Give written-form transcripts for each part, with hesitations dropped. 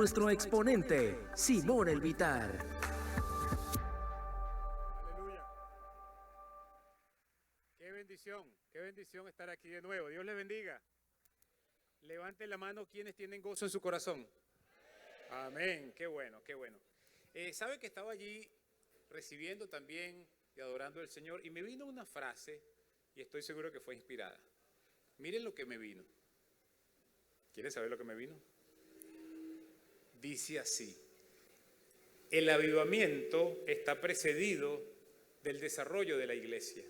nuestro exponente, Simón El Vitar. Aleluya. Qué bendición estar aquí de nuevo. Dios les bendiga. Levanten la mano quienes tienen gozo en su corazón. Amén, qué bueno, qué bueno. ¿Sabe que estaba allí recibiendo también y adorando al Señor? Y me vino una frase, y estoy seguro que fue inspirada. Miren lo que me vino. ¿Quieren saber lo que me vino? Dice así: el avivamiento está precedido del desarrollo de la iglesia.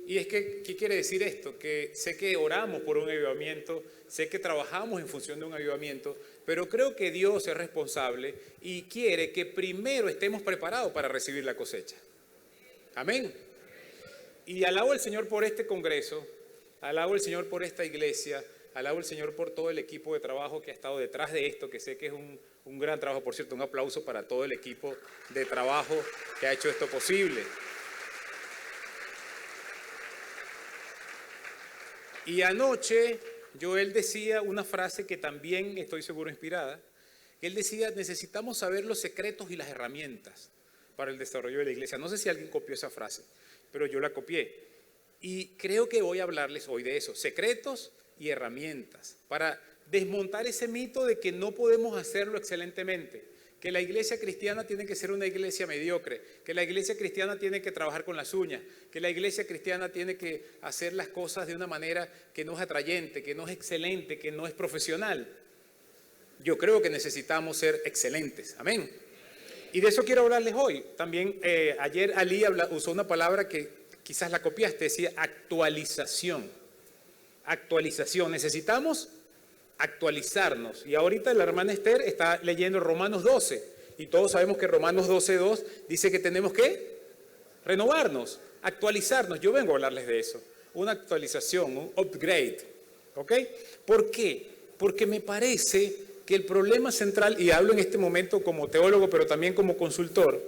Y es que, ¿qué quiere decir esto? Que sé que oramos por un avivamiento, sé que trabajamos en función de un avivamiento, pero creo que Dios es responsable y quiere que primero estemos preparados para recibir la cosecha. Amén. Y alabo al Señor por este congreso, alabo al Señor por esta iglesia, alabo al Señor por todo el equipo de trabajo que ha estado detrás de esto, que sé que es un gran trabajo. Por cierto, un aplauso para todo el equipo de trabajo que ha hecho esto posible. Y anoche Joel decía una frase que también estoy seguro inspirada. Él decía: necesitamos saber los secretos y las herramientas para el desarrollo de la iglesia. No sé si alguien copió esa frase, pero yo la copié. Y creo que voy a hablarles hoy de eso, secretos y herramientas, para desmontar ese mito de que no podemos hacerlo excelentemente, que la iglesia cristiana tiene que ser una iglesia mediocre, que la iglesia cristiana tiene que trabajar con las uñas, que la iglesia cristiana tiene que hacer las cosas de una manera que no es atrayente, que no es excelente, que no es profesional. Yo creo que necesitamos ser excelentes. Amén. Y de eso quiero hablarles hoy. También ayer Ali usó una palabra que quizás la copiaste, decía actualización. Actualización. Necesitamos actualizarnos. Y ahorita la hermana Esther está leyendo Romanos 12. Y todos sabemos que Romanos 12:2 dice que tenemos que renovarnos, actualizarnos. Yo vengo a hablarles de eso. Una actualización, un upgrade. ¿Ok? ¿Por qué? Porque me parece que el problema central, y hablo en este momento como teólogo, pero también como consultor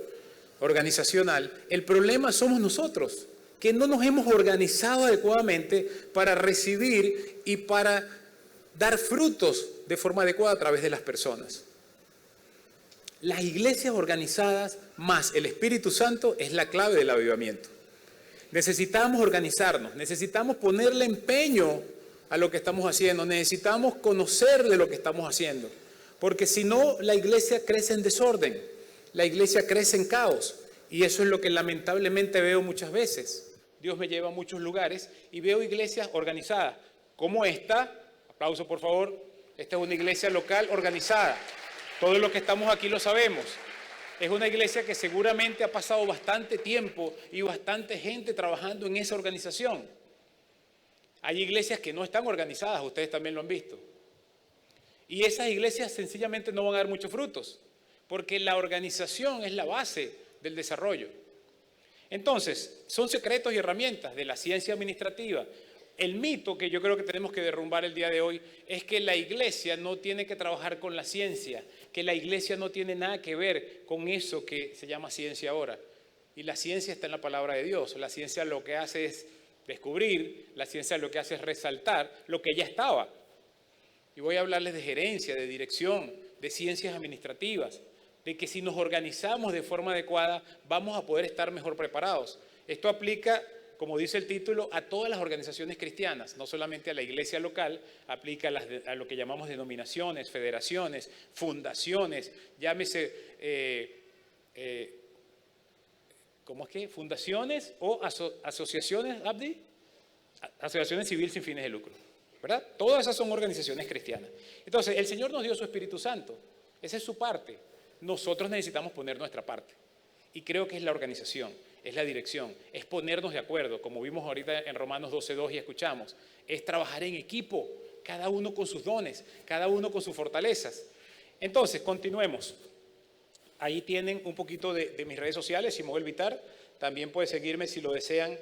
organizacional, el problema somos nosotros, que no nos hemos organizado adecuadamente para recibir y para dar frutos de forma adecuada a través de las personas. Las iglesias organizadas más el Espíritu Santo es la clave del avivamiento. Necesitamos organizarnos, necesitamos ponerle empeño a lo que estamos haciendo, necesitamos conocer de lo que estamos haciendo, porque si no, la iglesia crece en desorden, la iglesia crece en caos, y eso es lo que lamentablemente veo muchas veces. Dios me lleva a muchos lugares y veo iglesias organizadas, como esta. Aplauso, por favor. Esta es una iglesia local organizada. Todos los que estamos aquí lo sabemos. Es una iglesia que seguramente ha pasado bastante tiempo y bastante gente trabajando en esa organización. Hay iglesias que no están organizadas, ustedes también lo han visto. Y esas iglesias sencillamente no van a dar muchos frutos, porque la organización es la base del desarrollo. Entonces, son secretos y herramientas de la ciencia administrativa. El mito que yo creo que tenemos que derrumbar el día de hoy es que la iglesia no tiene que trabajar con la ciencia, que la iglesia no tiene nada que ver con eso que se llama ciencia ahora. Y la ciencia está en la palabra de Dios. La ciencia lo que hace es descubrir, la ciencia lo que hace es resaltar lo que ya estaba. Y voy a hablarles de gerencia, de dirección, de ciencias administrativas, de que si nos organizamos de forma adecuada vamos a poder estar mejor preparados. Esto aplica, como dice el título, a todas las organizaciones cristianas, no solamente a la iglesia local, aplica a lo que llamamos denominaciones, federaciones, fundaciones, llámese, ¿cómo es que? Fundaciones o asociaciones, Abdi, asociaciones civiles sin fines de lucro, ¿verdad? Todas esas son organizaciones cristianas. Entonces, el Señor nos dio su Espíritu Santo, esa es su parte. Nosotros necesitamos poner nuestra parte. Y creo que es la organización, es la dirección, es ponernos de acuerdo, como vimos ahorita en Romanos 12:2 y escuchamos, es trabajar en equipo, cada uno con sus dones, cada uno con sus fortalezas. Entonces, continuemos. Ahí tienen un poquito de mis redes sociales, Simón El Vitar. También pueden seguirme si lo desean.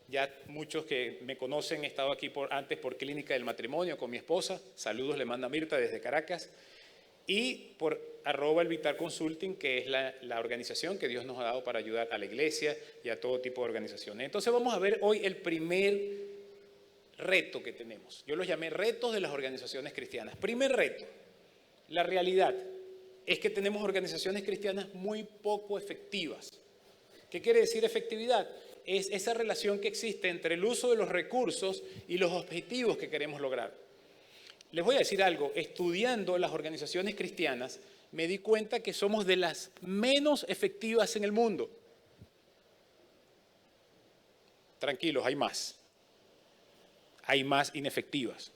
Ya muchos que me conocen, he estado aquí antes por Clínica del Matrimonio con mi esposa. Saludos, le manda Mirta desde Caracas. Y por @elvitar Consulting, que es la organización que Dios nos ha dado para ayudar a la iglesia y a todo tipo de organizaciones. Entonces vamos a ver hoy el primer reto que tenemos. Yo los llamé retos de las organizaciones cristianas. Primer reto, La realidad es que tenemos organizaciones cristianas muy poco efectivas. ¿Qué quiere decir efectividad? Es esa relación que existe entre el uso de los recursos y los objetivos que queremos lograr. Les voy a decir algo, estudiando las organizaciones cristianas, me di cuenta que somos de las menos efectivas en el mundo. Tranquilos, hay más. Hay más inefectivas.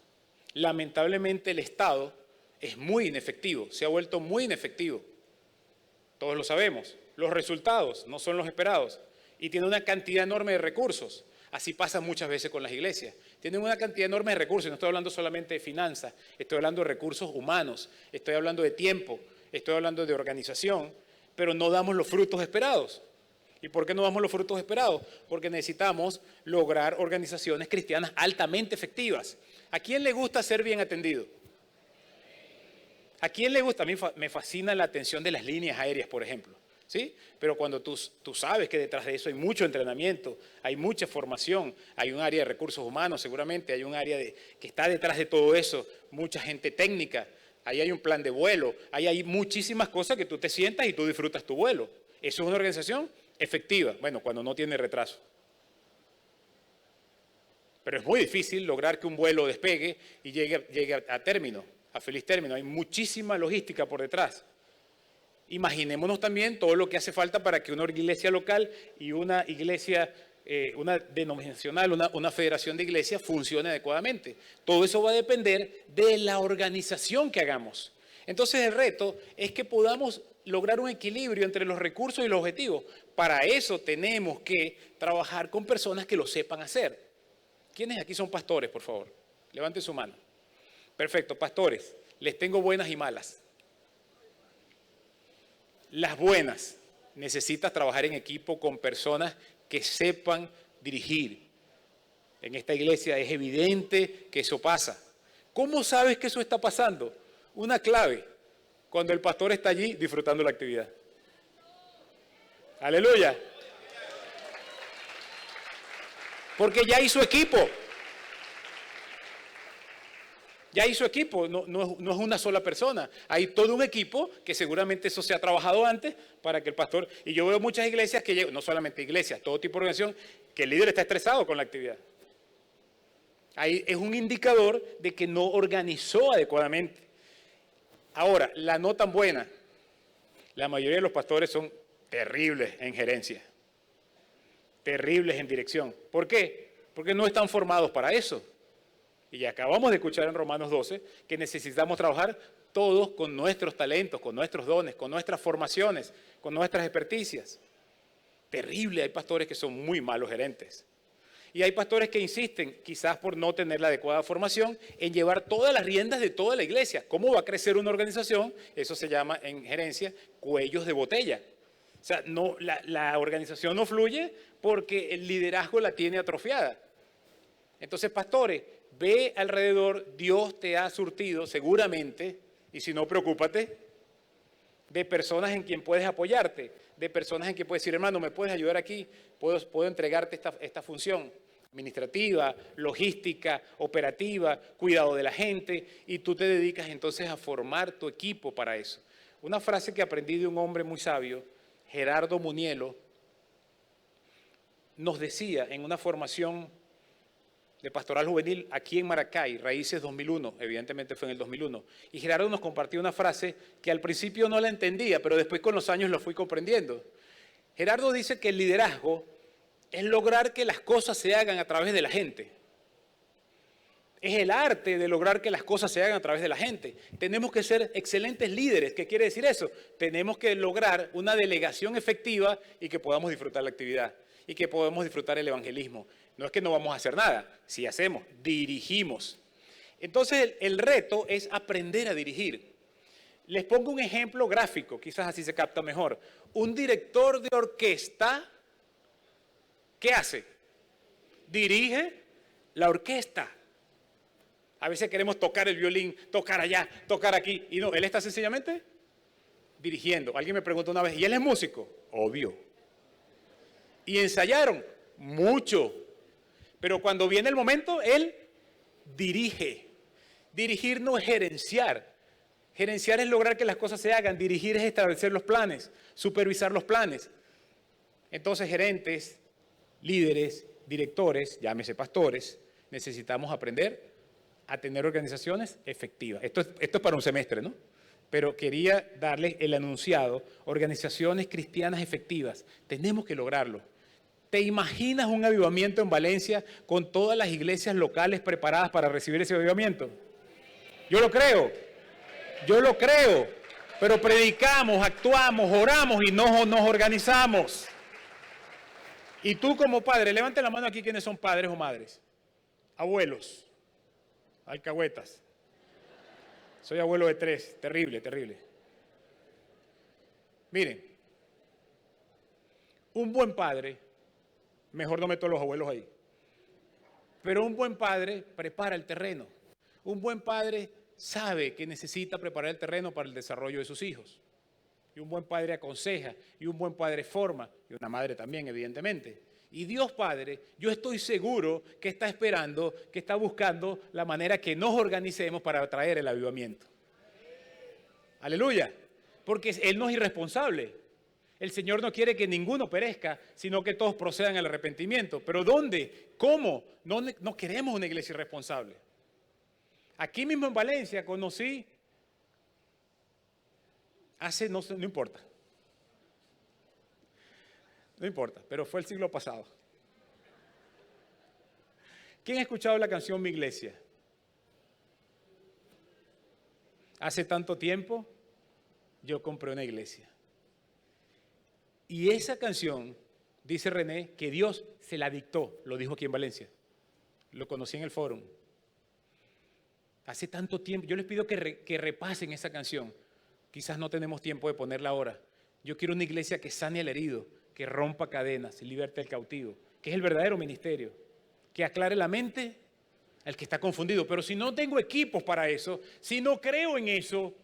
Lamentablemente el Estado es muy inefectivo, se ha vuelto muy inefectivo. Todos lo sabemos. Los resultados no son los esperados y tiene una cantidad enorme de recursos. Así pasa muchas veces con las iglesias. Tienen una cantidad enorme de recursos. No estoy hablando solamente de finanzas, estoy hablando de recursos humanos, estoy hablando de tiempo, estoy hablando de organización, pero no damos los frutos esperados. ¿Y por qué no damos los frutos esperados? Porque necesitamos lograr organizaciones cristianas altamente efectivas. ¿A quién le gusta ser bien atendido? ¿A quién le gusta? A mí me fascina la atención de las líneas aéreas, por ejemplo. ¿Sí? Pero cuando tú sabes que detrás de eso hay mucho entrenamiento, hay mucha formación, hay un área de recursos humanos seguramente, hay un área que está detrás de todo eso, mucha gente técnica, ahí hay un plan de vuelo, ahí hay muchísimas cosas que tú te sientas y tú disfrutas tu vuelo. Eso es una organización efectiva, bueno, cuando no tiene retraso. Pero es muy difícil lograr que un vuelo despegue y llegue a término, a feliz término. Hay muchísima logística por detrás. Imaginémonos también todo lo que hace falta para que una iglesia local y una iglesia, una denominacional, una federación de iglesias funcione adecuadamente. Todo eso va a depender de la organización que hagamos. Entonces el reto es que podamos lograr un equilibrio entre los recursos y los objetivos. Para eso tenemos que trabajar con personas que lo sepan hacer. ¿Quiénes aquí son pastores, por favor? Levanten su mano. Perfecto, pastores, les tengo buenas y malas. Las buenas, necesitas trabajar en equipo con personas que sepan dirigir. En esta iglesia es evidente que eso pasa. ¿Cómo sabes que eso está pasando? Una clave, cuando el pastor está allí disfrutando la actividad. Aleluya. Porque ya hizo equipo. Ya hizo equipo, no es una sola persona. Hay todo un equipo que seguramente eso se ha trabajado antes para que el pastor... Y yo veo muchas iglesias que llegan, no solamente iglesias, todo tipo de organización, que el líder está estresado con la actividad. Ahí es un indicador de que no organizó adecuadamente. Ahora, la no tan buena. La mayoría de los pastores son terribles en gerencia, terribles en dirección. ¿Por qué? Porque no están formados para eso. Y acabamos de escuchar en Romanos 12 que necesitamos trabajar todos con nuestros talentos, con nuestros dones, con nuestras formaciones, con nuestras experticias. Terrible, hay pastores que son muy malos gerentes. Y hay pastores que insisten, quizás por no tener la adecuada formación, en llevar todas las riendas de toda la iglesia. ¿Cómo va a crecer una organización? Eso se llama en gerencia cuellos de botella. O sea, no, la organización no fluye porque el liderazgo la tiene atrofiada. Entonces, pastores, ve alrededor, Dios te ha surtido seguramente, y si no, preocúpate, de personas en quien puedes apoyarte, de personas en quien puedes decir, hermano, ¿me puedes ayudar aquí? Puedo entregarte esta función administrativa, logística, operativa, cuidado de la gente, y tú te dedicas entonces a formar tu equipo para eso. Una frase que aprendí de un hombre muy sabio, Gerardo Munielo, nos decía en una formación de pastoral juvenil aquí en Maracay, Raíces 2001, evidentemente fue en el 2001. Y Gerardo nos compartió una frase que al principio no la entendía, pero después con los años lo fui comprendiendo. Gerardo dice que el liderazgo es lograr que las cosas se hagan a través de la gente. Es el arte de lograr que las cosas se hagan a través de la gente. Tenemos que ser excelentes líderes. ¿Qué quiere decir eso? Tenemos que lograr una delegación efectiva y que podamos disfrutar la actividad y que podamos disfrutar el evangelismo. No es que no vamos a hacer nada, sí hacemos, dirigimos. Entonces el reto es aprender a dirigir. Les pongo un ejemplo gráfico, quizás así se capta mejor. Un director de orquesta, ¿qué hace? Dirige la orquesta. A veces queremos tocar el violín, tocar allá, tocar aquí, y no, él está sencillamente dirigiendo. Alguien me preguntó una vez, ¿y él es músico? Obvio. ¿Y ensayaron? Mucho. Pero cuando viene el momento, él dirige. Dirigir no es gerenciar. Gerenciar es lograr que las cosas se hagan. Dirigir es establecer los planes, supervisar los planes. Entonces, gerentes, líderes, directores, llámese pastores, necesitamos aprender a tener organizaciones efectivas. Esto es para un semestre, ¿no? Pero quería darles el enunciado, organizaciones cristianas efectivas. Tenemos que lograrlo. ¿Te imaginas un avivamiento en Valencia con todas las iglesias locales preparadas para recibir ese avivamiento? Yo lo creo, pero predicamos, actuamos, oramos y no nos organizamos. Y tú como padre, levante la mano aquí quienes son padres o madres, abuelos, alcahuetas. Soy abuelo de 3, terrible, terrible. Miren, un buen padre, mejor no meto a los abuelos ahí, pero un buen padre prepara el terreno. Un buen padre sabe que necesita preparar el terreno para el desarrollo de sus hijos. Y un buen padre aconseja, y un buen padre forma, y una madre también, evidentemente. Y Dios Padre, yo estoy seguro que está esperando, que está buscando la manera que nos organicemos para traer el avivamiento. Aleluya. Porque Él no es irresponsable. El Señor no quiere que ninguno perezca, sino que todos procedan al arrepentimiento. ¿Pero dónde? ¿Cómo? No queremos una iglesia irresponsable. Aquí mismo en Valencia conocí, no importa. No importa, pero fue el siglo pasado. ¿Quién ha escuchado la canción Mi Iglesia? Hace tanto tiempo yo compré una iglesia. Y esa canción, dice René, que Dios se la dictó, lo dijo aquí en Valencia. Lo conocí en el fórum. Hace tanto tiempo, yo les pido que repasen esa canción. Quizás no tenemos tiempo de ponerla ahora. Yo quiero una iglesia que sane al herido, que rompa cadenas y liberte al cautivo, que es el verdadero ministerio, que aclare la mente al que está confundido. Pero si no tengo equipos para eso, si no creo en eso,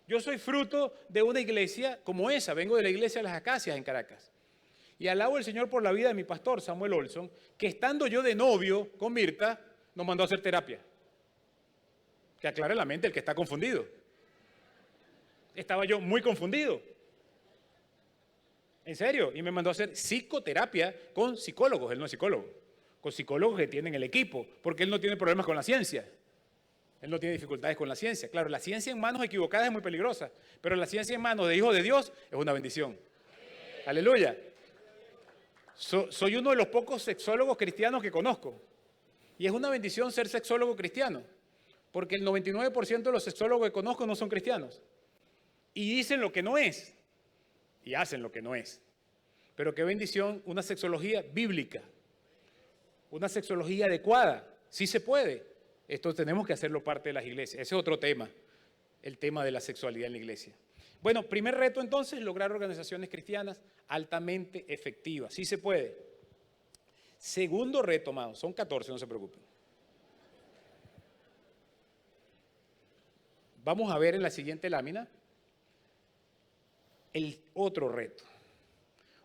yo soy fruto de una iglesia como esa, vengo de la iglesia de las Acacias en Caracas. Y alabo al Señor por la vida de mi pastor, Samuel Olson, que estando yo de novio con Mirta, nos mandó a hacer terapia. Que aclare la mente el que está confundido. Estaba yo muy confundido. En serio, y me mandó a hacer psicoterapia con psicólogos, él no es psicólogo, con psicólogos que tienen el equipo, porque él no tiene problemas con la ciencia, él no tiene dificultades con la ciencia. Claro, la ciencia en manos equivocadas es muy peligrosa, pero la ciencia en manos de hijos de Dios es una bendición. Aleluya. Soy uno de los pocos sexólogos cristianos que conozco, y es una bendición ser sexólogo cristiano, porque el 99% de los sexólogos que conozco no son cristianos, y dicen lo que no es, y hacen lo que no es. Pero qué bendición, una sexología bíblica, una sexología adecuada, sí se puede. Esto tenemos que hacerlo parte de las iglesias. Ese es otro tema, el tema de la sexualidad en la iglesia. Bueno, primer reto entonces, lograr organizaciones cristianas altamente efectivas, sí se puede. Segundo reto, amados, son 14, no se preocupen. Vamos a ver en la siguiente lámina el otro reto.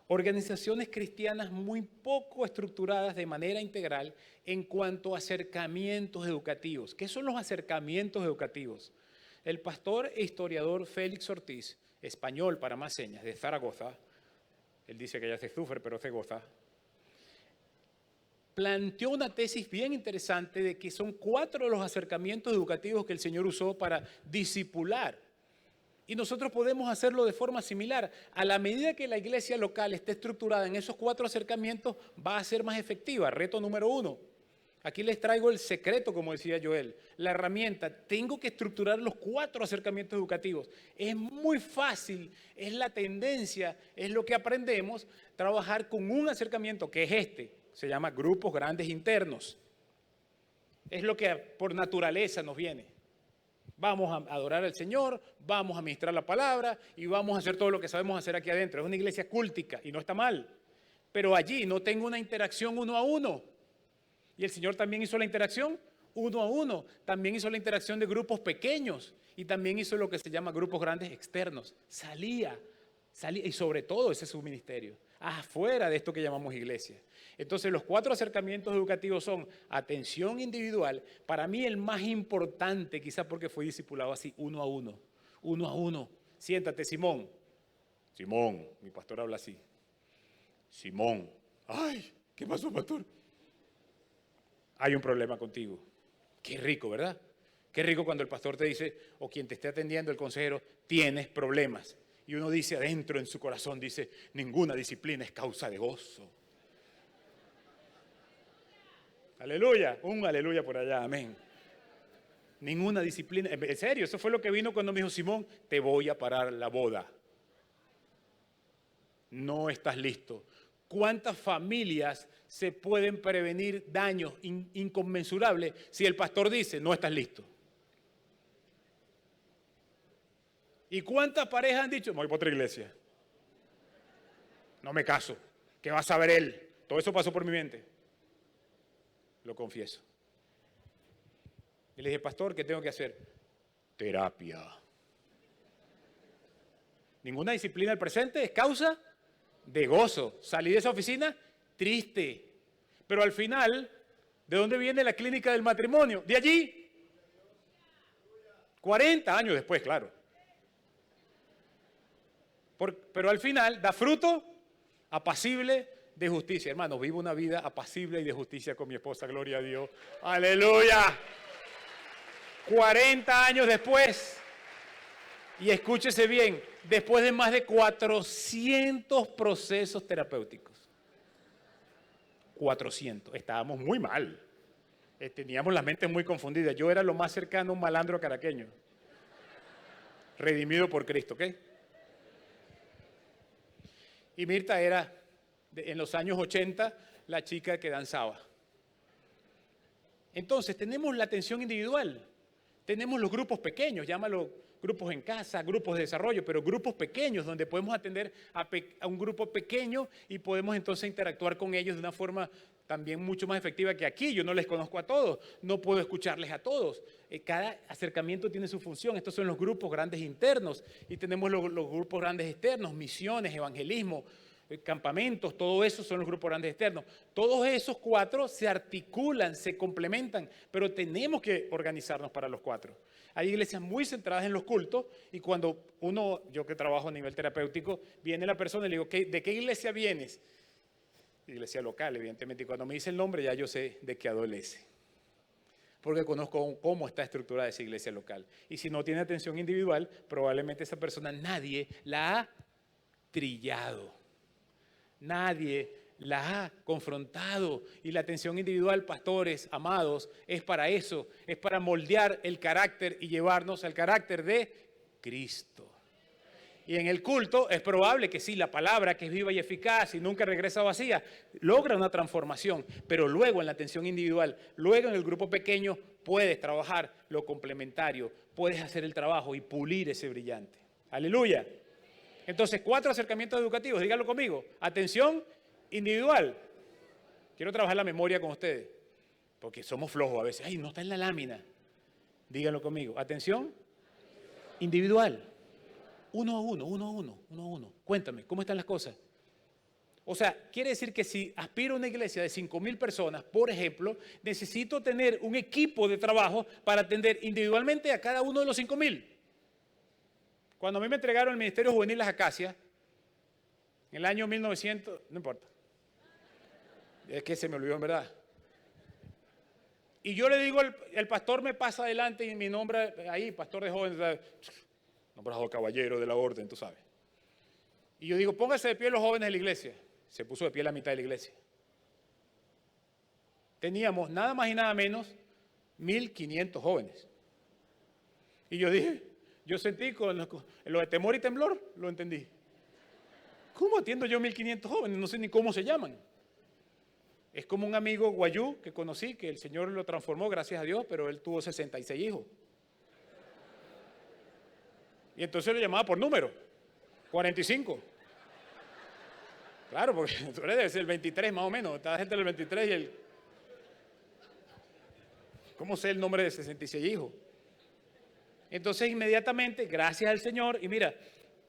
Organizaciones cristianas muy poco estructuradas de manera integral en cuanto a acercamientos educativos. ¿Qué son los acercamientos educativos? El pastor e historiador Félix Ortiz, español para más señas, de Zaragoza, él dice que ya se sufre, pero se goza, planteó una tesis bien interesante de que son 4 de los acercamientos educativos que el Señor usó para discipular. Y nosotros podemos hacerlo de forma similar. A la medida que la iglesia local esté estructurada en esos 4 acercamientos, va a ser más efectiva. Reto número 1. Aquí les traigo el secreto, como decía Joel, la herramienta. Tengo que estructurar los 4 acercamientos educativos. Es muy fácil, es la tendencia, es lo que aprendemos, trabajar con un acercamiento que es este. Se llama grupos grandes internos. Es lo que por naturaleza nos viene. Vamos a adorar al Señor, vamos a ministrar la palabra y vamos a hacer todo lo que sabemos hacer aquí adentro. Es una iglesia cúltica y no está mal. Pero allí no tengo una interacción 1 a 1. Y el Señor también hizo la interacción 1 a 1. También hizo la interacción de grupos pequeños y también hizo lo que se llama grupos grandes externos. Salía y sobre todo ese es su ministerio, afuera de esto que llamamos iglesia. Entonces los 4 acercamientos educativos son atención individual, para mí el más importante, quizás porque fui discipulado así 1 a 1. uno a uno. Siéntate, Simón. Simón, mi pastor habla así. Simón. Ay, ¿qué pasó, pastor? Hay un problema contigo. Qué rico, ¿verdad? Qué rico cuando el pastor te dice, o quien te esté atendiendo, el consejero, tienes problemas. Y uno dice adentro en su corazón, dice, ninguna disciplina es causa de gozo. Aleluya, un aleluya por allá, amén. Ninguna disciplina, en serio, eso fue lo que vino cuando me dijo Simón, te voy a parar la boda. No estás listo. ¿Cuántas familias se pueden prevenir daños inconmensurables si el pastor dice, no estás listo? ¿Y cuántas parejas han dicho, me voy para otra iglesia? No me caso. ¿Qué va a saber él? Todo eso pasó por mi mente. Lo confieso. Y le dije, pastor, ¿qué tengo que hacer? Terapia. Ninguna disciplina del presente es causa de gozo. Salí de esa oficina triste. Pero al final, ¿de dónde viene la clínica del matrimonio? De allí. 40 años después, claro. Pero al final da fruto apacible de justicia. Hermanos, vivo una vida apacible y de justicia con mi esposa, gloria a Dios. ¡Aleluya! 40 años después, y escúchese bien, después de más de 400 procesos terapéuticos. 400, estábamos muy mal. Teníamos las mentes muy confundidas. Yo era lo más cercano a un malandro caraqueño. Redimido por Cristo, ¿ok? Y Mirta era, en los años 80, la chica que danzaba. Entonces, tenemos la atención individual. Tenemos los grupos pequeños, llámalo grupos en casa, grupos de desarrollo, pero grupos pequeños donde podemos atender a un grupo pequeño y podemos entonces interactuar con ellos de una forma también mucho más efectiva que aquí. Yo no les conozco a todos, no puedo escucharles a todos. Cada acercamiento tiene su función. Estos son los grupos grandes internos y tenemos los grupos grandes externos, misiones, evangelismo, campamentos, todo eso son los grupos grandes externos. Todos esos 4 se articulan, se complementan, pero tenemos que organizarnos para los 4. Hay iglesias muy centradas en los cultos y cuando yo que trabajo a nivel terapéutico, viene la persona y le digo, ¿de qué iglesia vienes? Iglesia local, evidentemente, y cuando me dice el nombre ya yo sé de qué adolece. Porque conozco cómo está estructurada esa iglesia local. Y si no tiene atención individual, probablemente esa persona nadie la ha trillado. Nadie la ha confrontado. Y la atención individual, pastores, amados, es para eso. Es para moldear el carácter y llevarnos al carácter de Cristo. Y en el culto es probable que sí, la palabra que es viva y eficaz y nunca regresa vacía, logra una transformación. Pero luego en la atención individual, luego en el grupo pequeño, puedes trabajar lo complementario. Puedes hacer el trabajo y pulir ese brillante. Aleluya. Entonces, 4 acercamientos educativos, díganlo conmigo. Atención individual. Quiero trabajar la memoria con ustedes, porque somos flojos a veces. Ay, no está en la lámina. Díganlo conmigo. Atención individual. Uno a uno. Cuéntame, ¿cómo están las cosas? O sea, quiere decir que si aspiro a una iglesia de 5,000 personas, por ejemplo, necesito tener un equipo de trabajo para atender individualmente a cada uno de los 5,000. Cuando a mí me entregaron el Ministerio Juvenil Las Acacias, en el año 1900, no importa, es que se me olvidó en verdad. Y yo le digo, el pastor me pasa adelante y mi nombre ahí, pastor de jóvenes, nombrado caballero de la orden, tú sabes. Y yo digo, pónganse de pie los jóvenes de la iglesia. Se puso de pie la mitad de la iglesia. Teníamos nada más y nada menos 1,500 jóvenes. Y yo dije, yo sentí con lo de temor y temblor, lo entendí. ¿Cómo atiendo yo 1,500 jóvenes? No sé ni cómo se llaman. Es como un amigo guayú que conocí, que el Señor lo transformó, gracias a Dios, pero él tuvo 66 hijos. Y entonces lo llamaba por número, 45. Claro, porque tú eres el 23 más o menos, estás entre el 23 y el... ¿Cómo sé el nombre de 66 hijos? Entonces inmediatamente, gracias al Señor, y mira,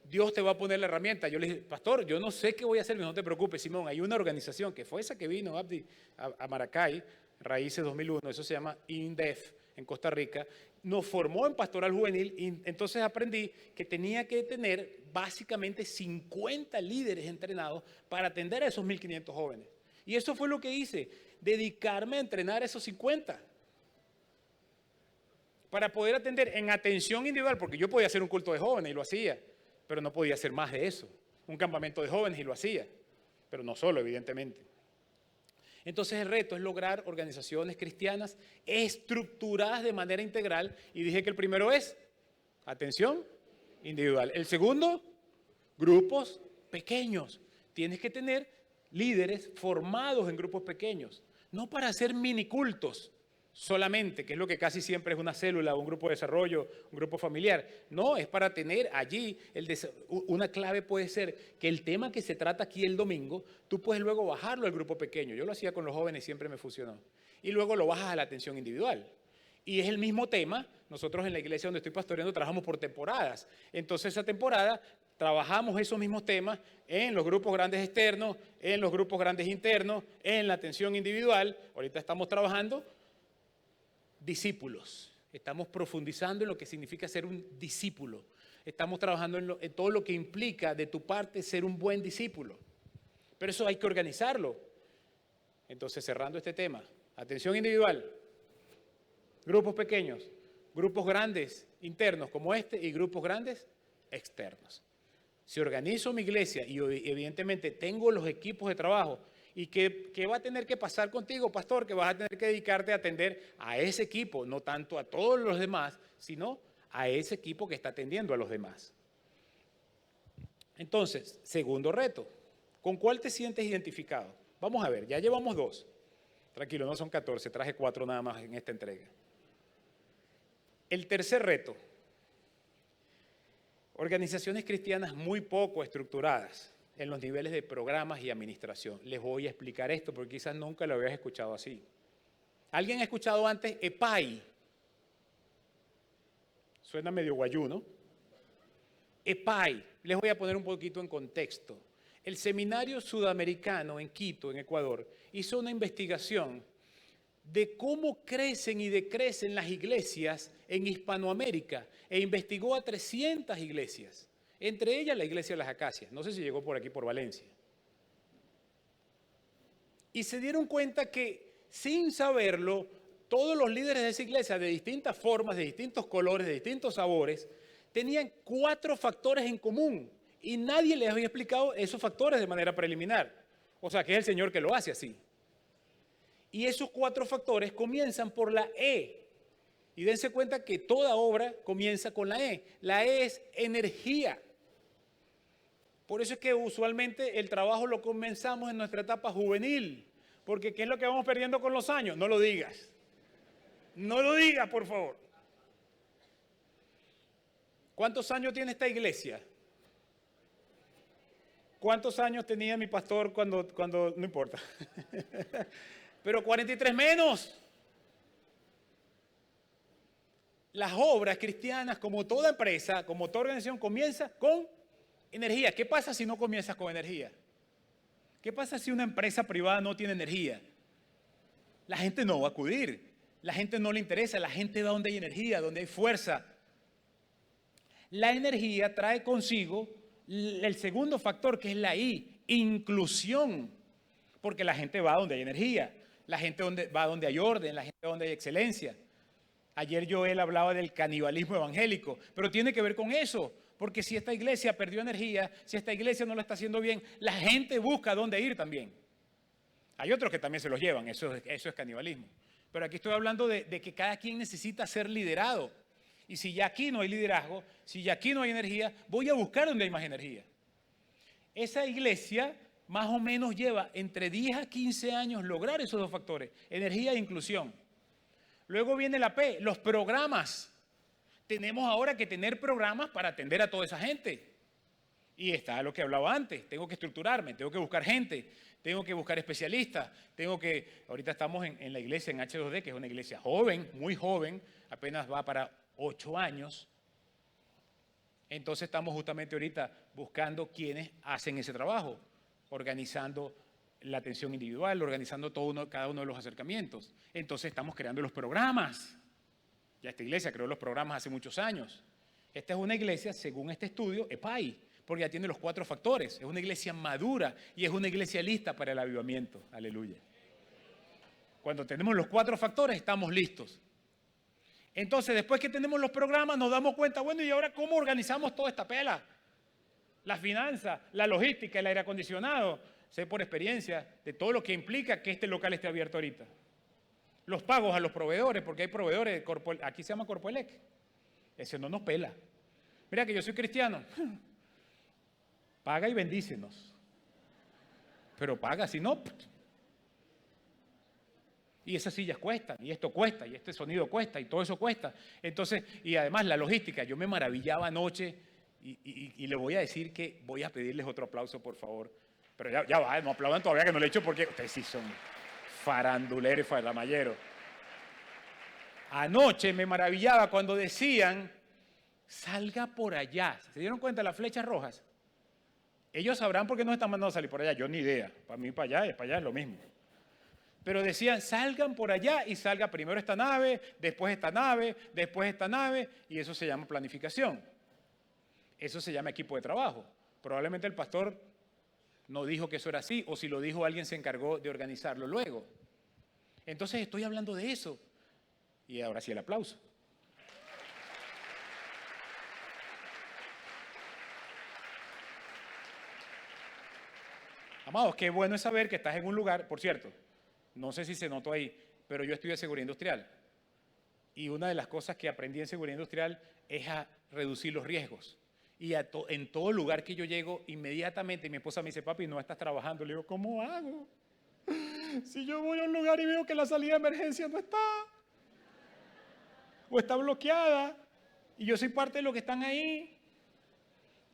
Dios te va a poner la herramienta. Yo le dije, pastor, yo no sé qué voy a hacer, no te preocupes, Simón, hay una organización que fue esa que vino, Abdi, a Maracay, Raíces 2001, eso se llama INDEF, en Costa Rica, nos formó en pastoral juvenil y entonces aprendí que tenía que tener básicamente 50 líderes entrenados para atender a esos 1.500 jóvenes. Y eso fue lo que hice, dedicarme a entrenar a esos 50. Para poder atender en atención individual, porque yo podía hacer un culto de jóvenes y lo hacía, pero no podía hacer más de eso. Un campamento de jóvenes y lo hacía, pero no solo, evidentemente. Entonces el reto es lograr organizaciones cristianas estructuradas de manera integral, y dije que el primero es atención individual. El segundo, grupos pequeños. Tienes que tener líderes formados en grupos pequeños, no para hacer minicultos solamente, que es lo que casi siempre es una célula, un grupo de desarrollo, un grupo familiar. No, es para tener allí, una clave puede ser que el tema que se trata aquí el domingo, tú puedes luego bajarlo al grupo pequeño. Yo lo hacía con los jóvenes y siempre me funcionó. Y luego lo bajas a la atención individual. Y es el mismo tema. Nosotros en la iglesia donde estoy pastoreando trabajamos por temporadas. Entonces esa temporada trabajamos esos mismos temas en los grupos grandes externos, en los grupos grandes internos, en la atención individual. Ahorita estamos trabajando discípulos. Estamos profundizando en lo que significa ser un discípulo. Estamos trabajando en todo lo que implica de tu parte ser un buen discípulo. Pero eso hay que organizarlo. Entonces, cerrando este tema, atención individual, grupos pequeños, grupos grandes internos como este y grupos grandes externos. Si organizo mi iglesia y evidentemente tengo los equipos de trabajo, ¿y qué va a tener que pasar contigo, pastor? Que vas a tener que dedicarte a atender a ese equipo, no tanto a todos los demás, sino a ese equipo que está atendiendo a los demás. Entonces, segundo reto, ¿con cuál te sientes identificado? Vamos a ver, ya llevamos 2. Tranquilo, no son 14, traje 4 nada más en esta entrega. El tercer reto, organizaciones cristianas muy poco estructuradas en los niveles de programas y administración. Les voy a explicar esto porque quizás nunca lo habías escuchado así. ¿Alguien ha escuchado antes EPAI? Suena medio guayú, ¿no? EPAI, les voy a poner un poquito en contexto. El Seminario Sudamericano en Quito, en Ecuador, hizo una investigación de cómo crecen y decrecen las iglesias en Hispanoamérica e investigó a 300 iglesias. Entre ellas la iglesia de las Acacias, no sé si llegó por aquí, por Valencia. Y se dieron cuenta que, sin saberlo, todos los líderes de esa iglesia, de distintas formas, de distintos colores, de distintos sabores, tenían 4 factores en común. Y nadie les había explicado esos factores de manera preliminar. O sea, que es el Señor que lo hace así. Y esos 4 factores comienzan por la E. Y dense cuenta que toda obra comienza con la E. La E es energía. Por eso es que usualmente el trabajo lo comenzamos en nuestra etapa juvenil. Porque ¿qué es lo que vamos perdiendo con los años? No lo digas. No lo digas, por favor. ¿Cuántos años tiene esta iglesia? ¿Cuántos años tenía mi pastor cuando no importa? Pero 43 menos. Las obras cristianas, como toda empresa, como toda organización, comienza con energía. ¿Qué pasa si no comienzas con energía? ¿Qué pasa si una empresa privada no tiene energía? La gente no va a acudir, la gente no le interesa, la gente va donde hay energía, donde hay fuerza. La energía trae consigo el segundo factor, que es la I, inclusión, porque la gente va donde hay energía, la gente va donde hay orden, la gente va donde hay excelencia. Ayer Joel hablaba del canibalismo evangélico, pero tiene que ver con eso, porque si esta iglesia perdió energía, si esta iglesia no lo está haciendo bien, la gente busca dónde ir también. Hay otros que también se los llevan, eso es canibalismo. Pero aquí estoy hablando de que cada quien necesita ser liderado. Y si ya aquí no hay liderazgo, si ya aquí no hay energía, voy a buscar donde hay más energía. Esa iglesia más o menos lleva entre 10 a 15 años lograr esos 2 factores, energía e inclusión. Luego viene la P, los programas. Tenemos ahora que tener programas para atender a toda esa gente. Y está lo que hablaba antes, tengo que estructurarme, tengo que buscar gente, tengo que buscar especialistas, ahorita estamos en la iglesia en H2D, que es una iglesia joven, muy joven, apenas va para 8 años. Entonces estamos justamente ahorita buscando quienes hacen ese trabajo, organizando la atención individual, organizando cada uno de los acercamientos. Entonces estamos creando los programas. Ya esta iglesia creó los programas hace muchos años. Esta es una iglesia, según este estudio, EPAI, porque ya tiene los 4 factores. Es una iglesia madura y es una iglesia lista para el avivamiento. Aleluya. Cuando tenemos los 4 factores, estamos listos. Entonces, después que tenemos los programas, nos damos cuenta, bueno, ¿y ahora cómo organizamos toda esta pela? La finanza, la logística, el aire acondicionado. Sé por experiencia de todo lo que implica que este local esté abierto ahorita. Los pagos a los proveedores, porque hay proveedores, aquí se llama Corpoelec. Ese no nos pela. Mira que yo soy cristiano. Paga y bendícenos. Pero paga, si no... Y esas sillas cuestan, y esto cuesta, y este sonido cuesta, y todo eso cuesta. Entonces, y además la logística, yo me maravillaba anoche, y le voy a decir que voy a pedirles otro aplauso, por favor. Pero ya va, no aplaudan todavía, que no le he hecho porque ustedes sí son faranduleros y faramayeros. Anoche me maravillaba cuando decían, salga por allá. ¿Se dieron cuenta de las flechas rojas? Ellos sabrán por qué nos están mandando a salir por allá, yo ni idea. Para mí para allá es lo mismo. Pero decían, salgan por allá y salga primero esta nave, después esta nave, después esta nave, y eso se llama planificación. Eso se llama equipo de trabajo. Probablemente el pastor no dijo que eso era así, o si lo dijo alguien se encargó de organizarlo luego. Entonces estoy hablando de eso. Y ahora sí el aplauso. Amados, qué bueno es saber que estás en un lugar, por cierto, no sé si se notó ahí, pero yo estudié seguridad industrial. Y una de las cosas que aprendí en seguridad industrial es a reducir los riesgos. Y en todo lugar que yo llego, inmediatamente mi esposa me dice, papi, no estás trabajando. Le digo, ¿cómo hago? Si yo voy a un lugar y veo que la salida de emergencia no está, o está bloqueada, y yo soy parte de lo que están ahí,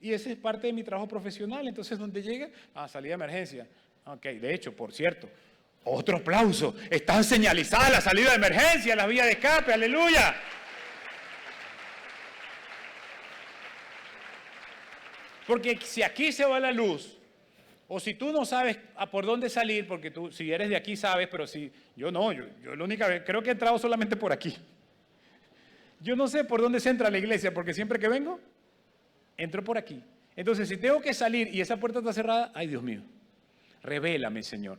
y ese es parte de mi trabajo profesional. Entonces, ¿dónde llega? Salida de emergencia. Ok, de hecho, por cierto, otro aplauso. Están señalizadas la salida de emergencia, las vías de escape, aleluya. Porque si aquí se va la luz, o si tú no sabes a por dónde salir, porque tú, si eres de aquí sabes, pero si yo no, yo la única vez, creo que he entrado solamente por aquí. Yo no sé por dónde se entra a la iglesia, porque siempre que vengo, entro por aquí. Entonces, si tengo que salir y esa puerta está cerrada, ay Dios mío, revélame, Señor.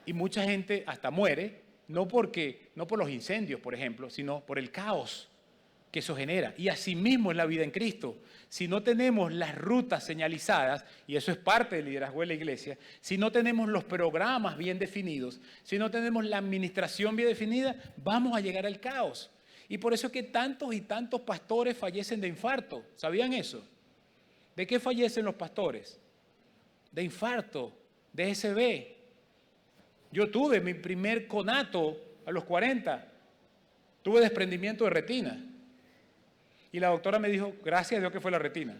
Y mucha gente hasta muere, no por los incendios, por ejemplo, sino por el caos que eso genera. Y así mismo es la vida en Cristo. Si no tenemos las rutas señalizadas, y eso es parte del liderazgo de la iglesia, si no tenemos los programas bien definidos, si no tenemos la administración bien definida, vamos a llegar al caos. Y por eso es que tantos y tantos pastores fallecen de infarto. ¿Sabían eso? ¿De qué fallecen los pastores? De infarto, de SB. Yo tuve mi primer conato a los 40. Tuve desprendimiento de retina. Y la doctora me dijo, gracias a Dios que fue la retina.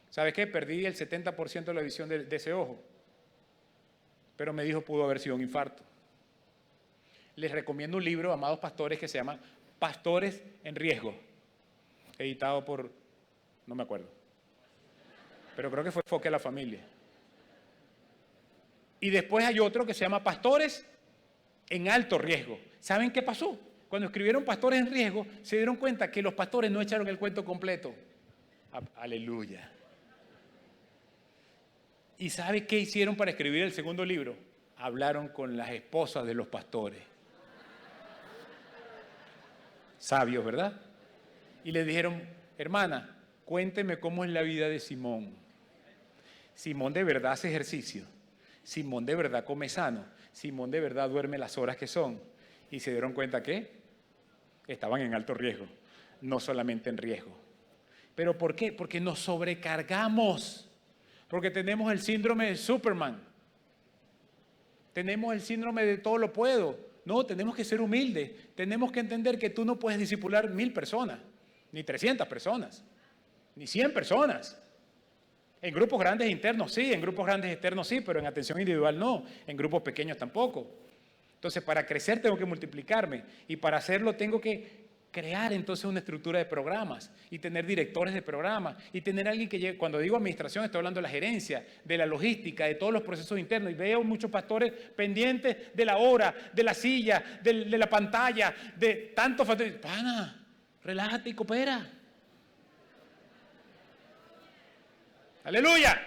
¿Sabes qué? Perdí el 70% de la visión de ese ojo. Pero me dijo, pudo haber sido un infarto. Les recomiendo un libro, amados pastores, que se llama Pastores en Riesgo. Editado por, no me acuerdo. Pero creo que fue Enfoque a la Familia. Y después hay otro que se llama Pastores en Alto Riesgo. ¿Saben qué pasó? Cuando escribieron Pastores en Riesgo, se dieron cuenta que los pastores no echaron el cuento completo. Aleluya. ¿Y sabe qué hicieron para escribir el segundo libro? Hablaron con las esposas de los pastores. Sabios, ¿verdad? Y le dijeron, hermana, cuénteme cómo es la vida de Simón. Simón de verdad hace ejercicio. Simón de verdad come sano. Simón de verdad duerme las horas que son. Y se dieron cuenta que estaban en alto riesgo, no solamente en riesgo. ¿Pero por qué? Porque nos sobrecargamos. Porque tenemos el síndrome de Superman. Tenemos el síndrome de todo lo puedo. No, tenemos que ser humildes. Tenemos que entender que tú no puedes discipular 1000 personas, ni 300 personas, ni 100 personas. En grupos grandes internos sí, en grupos grandes externos sí, pero en atención individual no, en grupos pequeños tampoco. Entonces, para crecer tengo que multiplicarme y para hacerlo tengo que crear entonces una estructura de programas y tener directores de programas y tener alguien que llegue. Cuando digo administración, estoy hablando de la gerencia, de la logística, de todos los procesos internos. Y veo muchos pastores pendientes de la hora, de la silla, de la pantalla, de tantos factores. Pana, relájate y coopera. ¡Aleluya!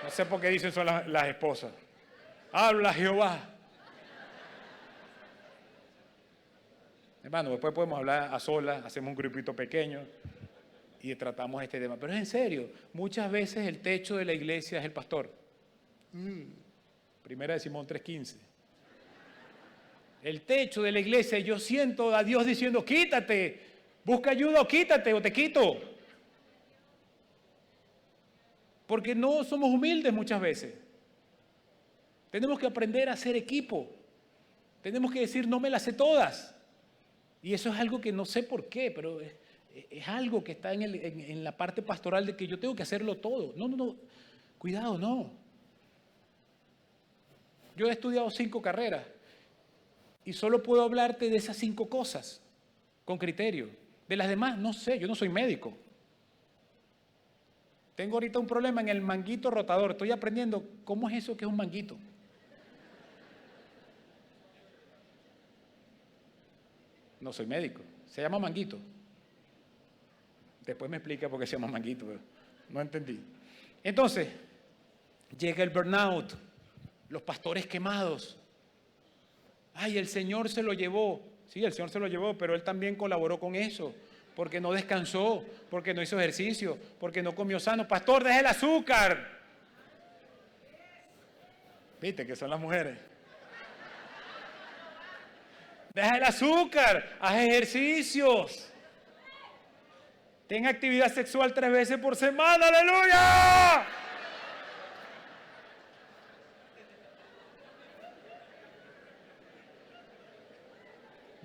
No sé por qué dicen son las esposas. Habla Jehová. Hermano, después podemos hablar a solas, hacemos un grupito pequeño y tratamos este tema. Pero es en serio, muchas veces el techo de la iglesia es el pastor. Primera de Simón 3:15. El techo de la iglesia, yo siento a Dios diciendo, quítate, busca ayuda o quítate o te quito. Porque no somos humildes muchas veces. Tenemos que aprender a ser equipo. Tenemos que decir, no me las sé todas. Y eso es algo que no sé por qué, pero es algo que está en la parte pastoral de que yo tengo que hacerlo todo. No. Cuidado, no. Yo he estudiado 5 carreras y solo puedo hablarte de esas 5 cosas con criterio. De las demás, no sé, yo no soy médico. Tengo ahorita un problema en el manguito rotador. Estoy aprendiendo cómo es eso que es un manguito. No soy médico. Se llama manguito. Después me explica por qué se llama manguito, pero no entendí. Entonces, llega el burnout, los pastores quemados. Ay, el Señor se lo llevó. Sí, el Señor se lo llevó, pero Él también colaboró con eso. Porque no descansó, porque no hizo ejercicio, porque no comió sano. Pastor, deja el azúcar. Viste que son las mujeres. Deja el azúcar, haz ejercicios. Ten actividad sexual 3 veces por semana, ¡aleluya!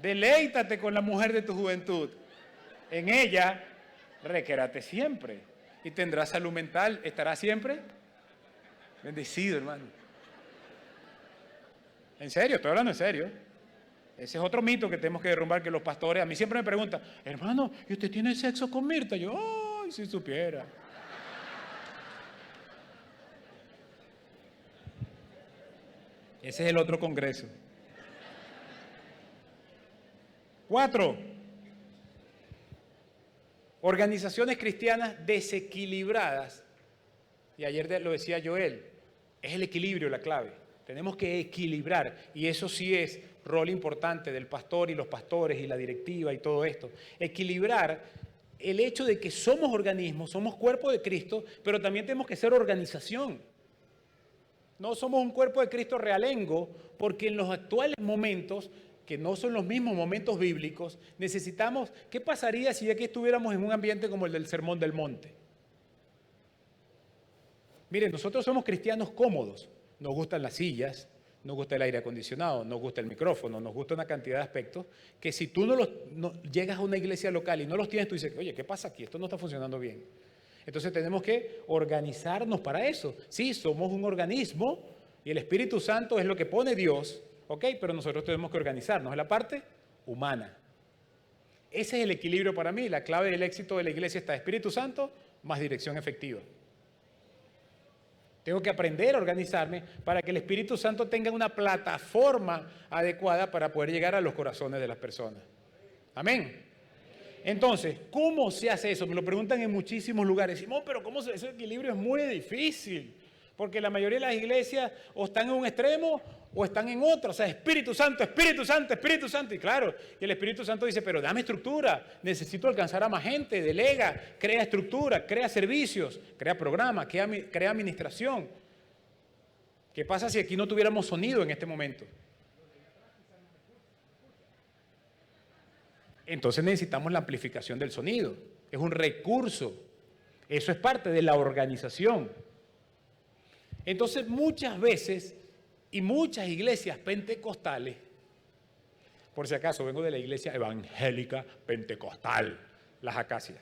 Deleítate con la mujer de tu juventud. En ella, requérate siempre. Y tendrás salud mental. ¿Estarás siempre? Bendecido, hermano. En serio, estoy hablando en serio. Ese es otro mito que tenemos que derrumbar, que los pastores, a mí siempre me preguntan, hermano, ¿y usted tiene sexo con Mirta? Yo, ay, si supiera. Ese es el otro congreso. 4. Organizaciones cristianas desequilibradas. Y ayer lo decía Joel, es el equilibrio la clave. Tenemos que equilibrar, y eso sí es rol importante del pastor y los pastores y la directiva y todo esto. Equilibrar el hecho de que somos organismos, somos cuerpo de Cristo, pero también tenemos que ser organización. No somos un cuerpo de Cristo realengo, porque en los actuales momentos, que no son los mismos momentos bíblicos, necesitamos, ¿qué pasaría si aquí estuviéramos en un ambiente como el del Sermón del Monte? Miren, nosotros somos cristianos cómodos. Nos gustan las sillas, nos gusta el aire acondicionado, nos gusta el micrófono, nos gusta una cantidad de aspectos que si tú no llegas a una iglesia local y no los tienes, tú dices, oye, ¿qué pasa aquí? Esto no está funcionando bien. Entonces tenemos que organizarnos para eso. Sí, somos un organismo y el Espíritu Santo es lo que pone Dios, ¿ok? Pero nosotros tenemos que organizarnos en la parte humana. Ese es el equilibrio para mí. La clave del éxito de la iglesia está Espíritu Santo más dirección efectiva. Tengo que aprender a organizarme para que el Espíritu Santo tenga una plataforma adecuada para poder llegar a los corazones de las personas. Amén. Entonces, ¿cómo se hace eso? Me lo preguntan en muchísimos lugares. Simón, pero ¿cómo se hace? Ese equilibrio es muy difícil. Porque la mayoría de las iglesias o están en un extremo o están en otro. O sea, Espíritu Santo, Espíritu Santo, Espíritu Santo. Y claro, y el Espíritu Santo dice, pero dame estructura. Necesito alcanzar a más gente. Delega, crea estructura, crea servicios, crea programas, crea administración. ¿Qué pasa si aquí no tuviéramos sonido en este momento? Entonces necesitamos la amplificación del sonido. Es un recurso. Eso es parte de la organización. Entonces muchas veces y muchas iglesias pentecostales, por si acaso vengo de la iglesia evangélica pentecostal, las Acacias.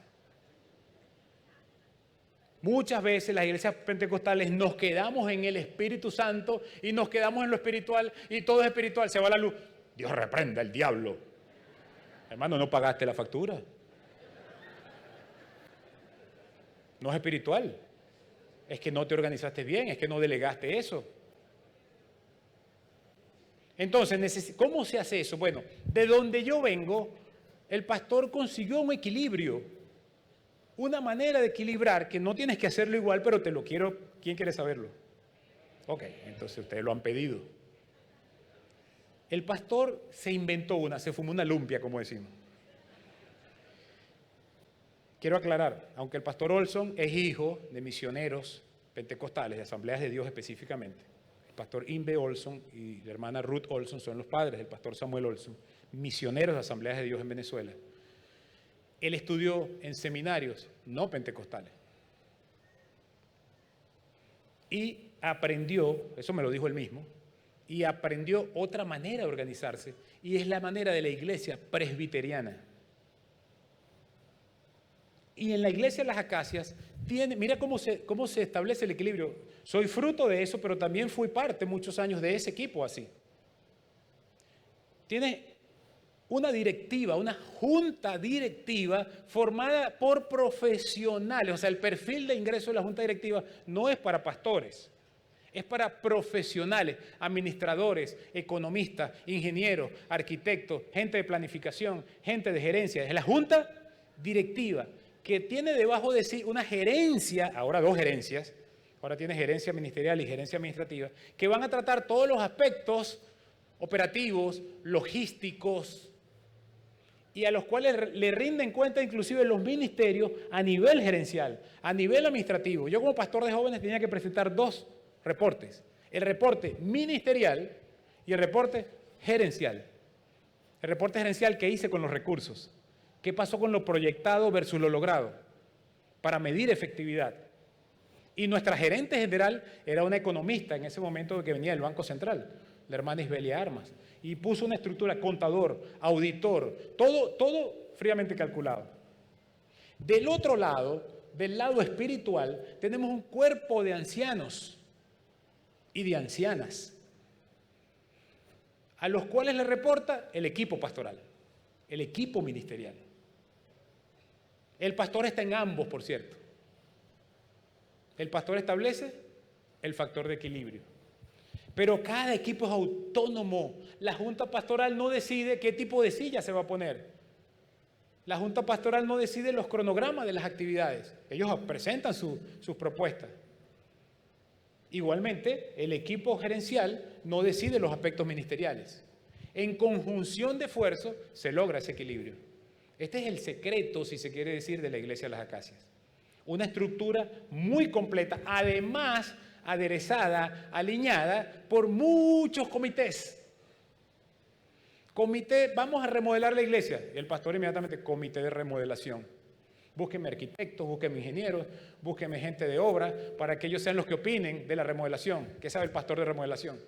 Muchas veces las iglesias pentecostales nos quedamos en el Espíritu Santo y nos quedamos en lo espiritual y todo es espiritual, se va la luz. Dios reprenda al diablo. Hermano, no pagaste la factura. No es espiritual. Es que no te organizaste bien, es que no delegaste eso. Entonces, ¿cómo se hace eso? Bueno, de donde yo vengo, el pastor consiguió un equilibrio, una manera de equilibrar que no tienes que hacerlo igual, pero te lo quiero. ¿Quién quiere saberlo? Ok, entonces ustedes lo han pedido. El pastor se inventó se fumó una lumpia, como decimos. Quiero aclarar, aunque el pastor Olson es hijo de misioneros pentecostales, de Asambleas de Dios específicamente, el pastor Inve Olson y la hermana Ruth Olson son los padres del pastor Samuel Olson, misioneros de Asambleas de Dios en Venezuela. Él estudió en seminarios no pentecostales y aprendió, eso me lo dijo él mismo, y aprendió otra manera de organizarse, y es la manera de la iglesia presbiteriana. Y en la iglesia de las Acacias, mira cómo se establece el equilibrio. Soy fruto de eso, pero también fui parte muchos años de ese equipo así. Tiene una directiva, una junta directiva formada por profesionales. O sea, el perfil de ingreso de la junta directiva no es para pastores, es para profesionales, administradores, economistas, ingenieros, arquitectos, gente de planificación, gente de gerencia. Es la junta directiva que tiene debajo de sí una gerencia, ahora dos gerencias, ahora tiene gerencia ministerial y gerencia administrativa, que van a tratar todos los aspectos operativos, logísticos, y a los cuales le rinden cuenta inclusive los ministerios a nivel gerencial, a nivel administrativo. Yo como pastor de jóvenes tenía que presentar dos reportes, el reporte ministerial y el reporte gerencial. El reporte gerencial que hice con los recursos. ¿Qué pasó con lo proyectado versus lo logrado? Para medir efectividad. Y nuestra gerente general era una economista en ese momento que venía del Banco Central, la hermana Isbelia Armas, y puso una estructura contador, auditor, todo fríamente calculado. Del otro lado, del lado espiritual, tenemos un cuerpo de ancianos y de ancianas, a los cuales le reporta el equipo pastoral, el equipo ministerial. El pastor está en ambos, por cierto. El pastor establece el factor de equilibrio. Pero cada equipo es autónomo. La junta pastoral no decide qué tipo de silla se va a poner. La junta pastoral no decide los cronogramas de las actividades. Ellos presentan sus propuestas. Igualmente, el equipo gerencial no decide los aspectos ministeriales. En conjunción de esfuerzos se logra ese equilibrio. Este es el secreto, si se quiere decir, de la Iglesia de las Acacias. Una estructura muy completa, además aderezada, alineada por muchos comités. Comité, vamos a remodelar la iglesia. Y el pastor inmediatamente, comité de remodelación. Búsquenme arquitectos, búsquenme ingenieros, búsquenme gente de obra, para que ellos sean los que opinen de la remodelación. ¿Qué sabe el pastor de remodelación?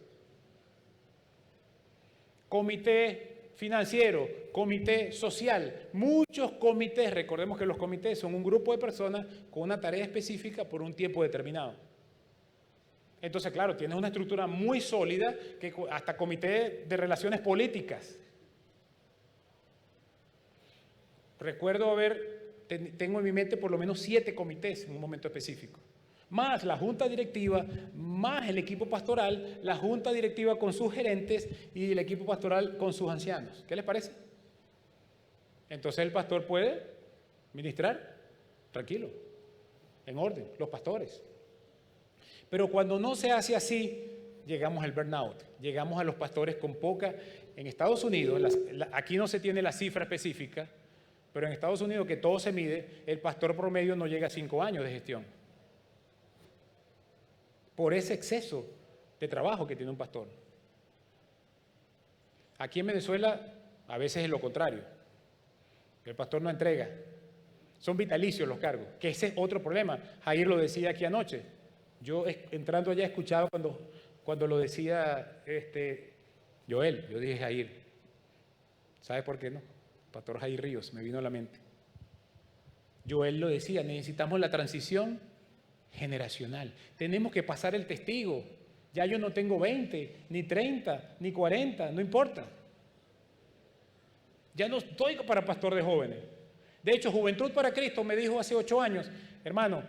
Comité financiero, comité social, muchos comités. Recordemos que los comités son un grupo de personas con una tarea específica por un tiempo determinado. Entonces, claro, tienes una estructura muy sólida, que hasta comité de relaciones políticas. Recuerdo tengo en mi mente por lo menos 7 comités en un momento específico. Más la junta directiva, más el equipo pastoral, la junta directiva con sus gerentes y el equipo pastoral con sus ancianos. ¿Qué les parece? Entonces el pastor puede ministrar tranquilo, en orden, los pastores. Pero cuando no se hace así, llegamos al burnout, llegamos a los pastores con poca. En Estados Unidos, aquí no se tiene la cifra específica, pero en Estados Unidos, que todo se mide, el pastor promedio no llega a 5 años de gestión. Por ese exceso de trabajo que tiene un pastor. Aquí en Venezuela a veces es lo contrario. El pastor no entrega. Son vitalicios los cargos, que ese es otro problema. Jair lo decía aquí anoche. Yo entrando allá escuchaba cuando lo decía Joel, yo dije Jair. ¿Sabes por qué no? Pastor Jair Ríos, me vino a la mente. Joel lo decía, necesitamos la transición generacional. Tenemos que pasar el testigo. Ya yo no tengo 20, ni 30, ni 40, no importa. Ya no estoy para pastor de jóvenes. De hecho, Juventud para Cristo me dijo hace 8 años, hermano,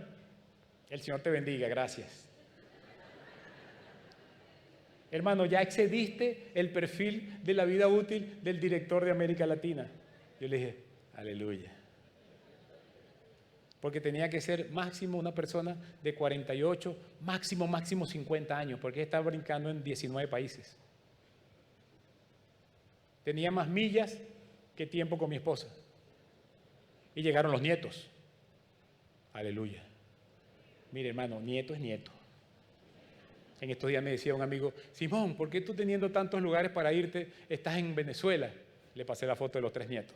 el Señor te bendiga, gracias. Hermano, ya excediste el perfil de la vida útil del director de América Latina. Yo le dije, aleluya. Porque tenía que ser máximo una persona de 48, máximo 50 años, porque estaba brincando en 19 países. Tenía más millas que tiempo con mi esposa. Y llegaron los nietos. Aleluya. Mire, hermano, nieto es nieto. En estos días me decía un amigo, Simón, ¿por qué tú teniendo tantos lugares para irte estás en Venezuela? Le pasé la foto de los 3 nietos.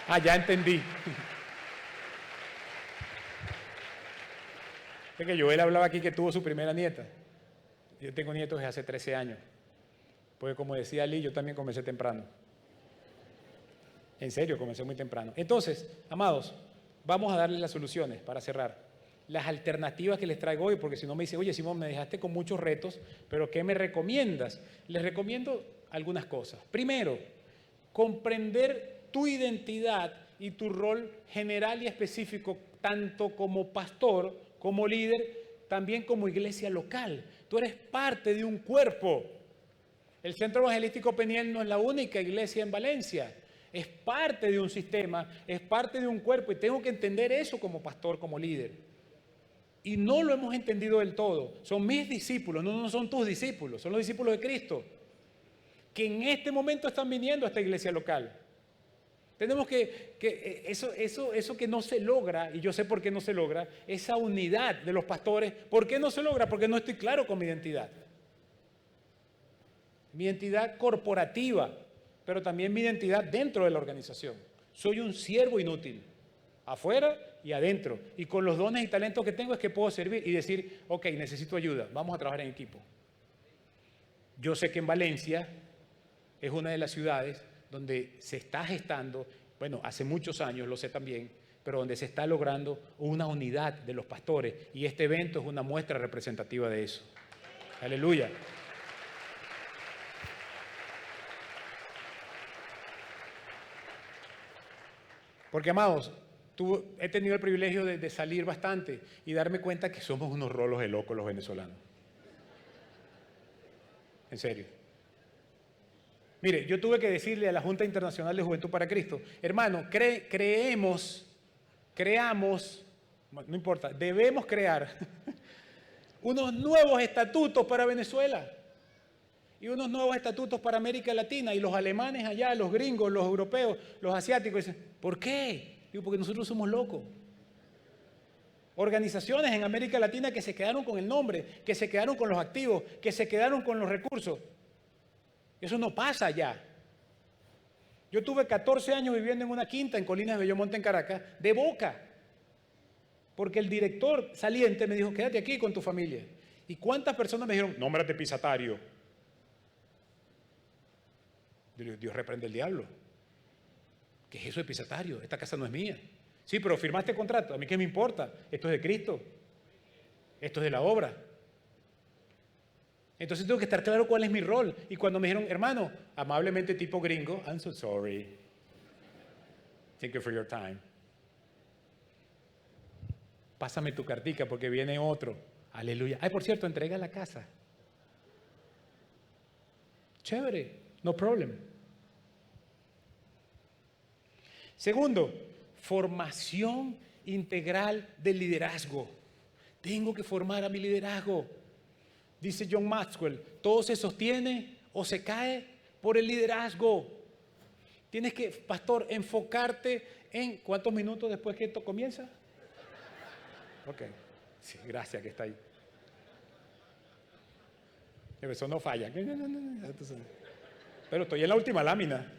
Ah, ya entendí. Es que Joel hablaba aquí que tuvo su primera nieta. Yo tengo nietos desde hace 13 años. Porque como decía Ali, yo también comencé temprano. En serio, comencé muy temprano. Entonces, amados, vamos a darles las soluciones para cerrar. Las alternativas que les traigo hoy, porque si no me dice, oye Simón, me dejaste con muchos retos, pero ¿qué me recomiendas? Les recomiendo algunas cosas. Primero, comprender tu identidad y tu rol general y específico, tanto como pastor, como líder, también como iglesia local. Tú eres parte de un cuerpo. El Centro Evangelístico Peniel no es la única iglesia en Valencia. Es parte de un sistema, es parte de un cuerpo y tengo que entender eso como pastor, como líder. Y no lo hemos entendido del todo. Son mis discípulos, no son tus discípulos, son los discípulos de Cristo, que en este momento están viniendo a esta iglesia local. Tenemos que eso que no se logra, y yo sé por qué no se logra, esa unidad de los pastores, ¿por qué no se logra? Porque no estoy claro con mi identidad. Mi identidad corporativa, pero también mi identidad dentro de la organización. Soy un siervo inútil, afuera y adentro. Y con los dones y talentos que tengo es que puedo servir y decir, ok, necesito ayuda, vamos a trabajar en equipo. Yo sé que en Valencia es una de las ciudades donde se está gestando, bueno, hace muchos años, lo sé también, pero donde se está logrando una unidad de los pastores. Y este evento es una muestra representativa de eso. Aleluya. Porque, amados, he tenido el privilegio de salir bastante y darme cuenta que somos unos rolos de locos los venezolanos. En serio. Mire, yo tuve que decirle a la Junta Internacional de Juventud para Cristo, hermano, creamos, no importa, debemos crear unos nuevos estatutos para Venezuela y unos nuevos estatutos para América Latina. Y los alemanes allá, los gringos, los europeos, los asiáticos dicen, ¿por qué? Digo, porque nosotros somos locos. Organizaciones en América Latina que se quedaron con el nombre, que se quedaron con los activos, que se quedaron con los recursos. Eso no pasa allá. Yo tuve 14 años viviendo en una quinta en Colinas de Bellomonte, en Caracas, de boca. Porque el director saliente me dijo, quédate aquí con tu familia. ¿Y cuántas personas me dijeron, nómbrate pisatario? Dios reprende el diablo. ¿Qué es eso de pisatario? Esta casa no es mía. Sí, pero firmaste contrato. ¿A mí qué me importa? Esto es de Cristo. Esto es de la obra. Entonces tengo que estar claro cuál es mi rol. Y cuando me dijeron, hermano, amablemente tipo gringo, I'm so sorry. Thank you for your time. Pásame tu cartica porque viene otro. Aleluya. Ay, por cierto, entrega la casa. Chévere, no problem. Segundo, formación integral del liderazgo. Tengo que formar a mi liderazgo. Dice John Maxwell, todo se sostiene o se cae por el liderazgo. Tienes que, pastor, enfocarte en... ¿Cuántos minutos después que esto comienza? Ok, sí, gracias que está ahí. Eso no falla. Pero estoy en la última lámina.